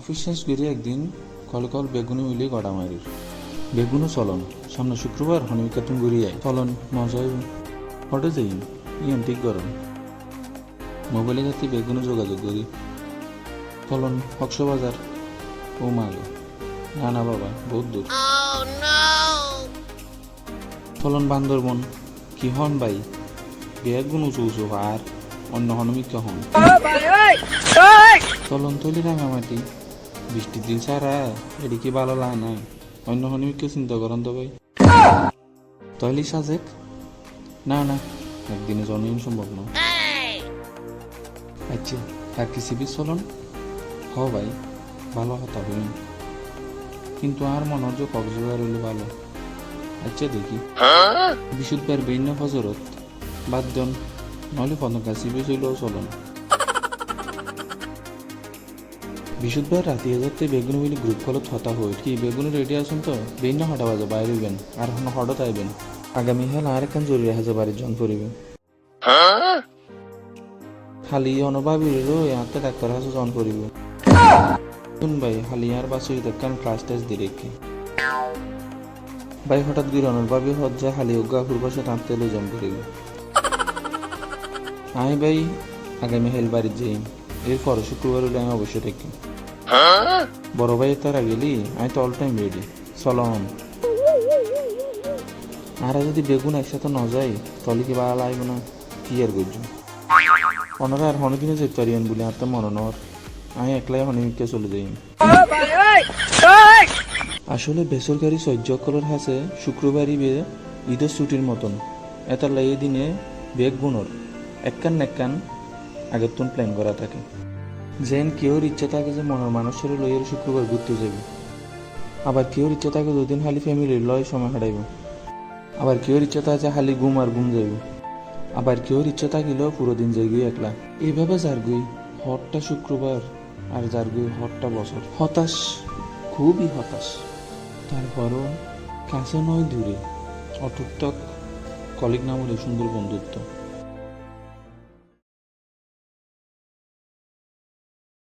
office শেষ করে একদিন কল কল বেগুনি মিলিয়ে গড়া মারির বেগুনও চলন সামনে শুক্রবার হনিমিকা তুমি ঘুরিয়ে চলন মজা হটে যাই ইয়ান ঠিক গরম মোবাইলে যাতে বেগুনও যোগাযোগ করি চলন কক্সবাজার ও মাগে না না বাবা বহুত দূর চলন বান্দরবন কি হন ভাই বেগুন উঁচু উঁচু আর অন্য হনমিকা হন চলন তৈলি রাঙামাটি বৃষ্টির দিন সারা এদিকে ভালো লাগে না অন্য হনিমিকে চিন্তা করেন তো ভাই তৈলি সাজেক না না একদিনে জন্ম সম্ভব না আচ্ছা আর কি সিবি চলন হ ভাই ভালো হতা হইন কিন্তু আর মনে হয় কক্সবাজার হইলে ভালো আচ্ছা দেখি বিশুদ্ধবার বেইন্য ফজরত বাদ দেন নইলে ফনকা সিবি চইলেও চলন বিশুদ্ধবার রাতে যাতে বেগুন হইলে গ্রুপ কলত হতা হই কি বেগুন রেডি আছেন তো বেইন্য হটা বাজে বাইরে হইবেন আর হঠাৎ আইবেন আগামী হাল আর একখান জরুরি হাজে বাড়ির জন করিবে খালি অনভাবী রই আত্মা ডাক্তার হাসে জন করিবে শুন ভাই খালি আর বাসুরি দেখকান ক্লাস টেস্ট দিয়ে রেখে ভাই হঠাৎ গিয়ে অনভাবী হজ্জা খালি অজ্ঞা পূর্বশে তাঁতে লো জন করিবে আমি ভাই আগামী হেল বাড়ির যাই এরপর শুক্রবার হলে আমি অবশ্যই দেখি বড় ভাই তারা গেলি আমি তো অল টাইম রেডি চলন আর যদি বেগুন একসাথে ন যায় তাহলে কি ভালো লাগবে না কি আর করছো ওনারা আর হনদিনে যেতে পারিবেন বলে আর তো মনে নর আমি একলাই হনিমিকে চলে যাই আসলে বেসরকারি সহ্যকলের হাসে শুক্রবারই বে ঈদের ছুটির মতন এত এই দিনে বেগ বুনর একখান একখান আগের তুন প্ল্যান করা থাকে যেন কেউর ইচ্ছা থাকে যে মনের মানুষের লইয়ের শুক্রবার ঘুরতে যাবে আবার কেউর ইচ্ছা থাকে দুদিন খালি ফ্যামিলির লয় সময় হারাইব আবার কেউর ইচ্ছা থাকে খালি ঘুম আর ঘুম যাইব আবার কেউর ইচ্ছা থাকিলেও পুরো দিন যাইগি একলা এইভাবে যার গই হটটা শুক্রবার আর যার গই হটটা বছর হতাশ খুবই হতাশ তারপরও কাছে নয় দূরে অটুক কলিগ নামের সুন্দর বন্ধুত্ব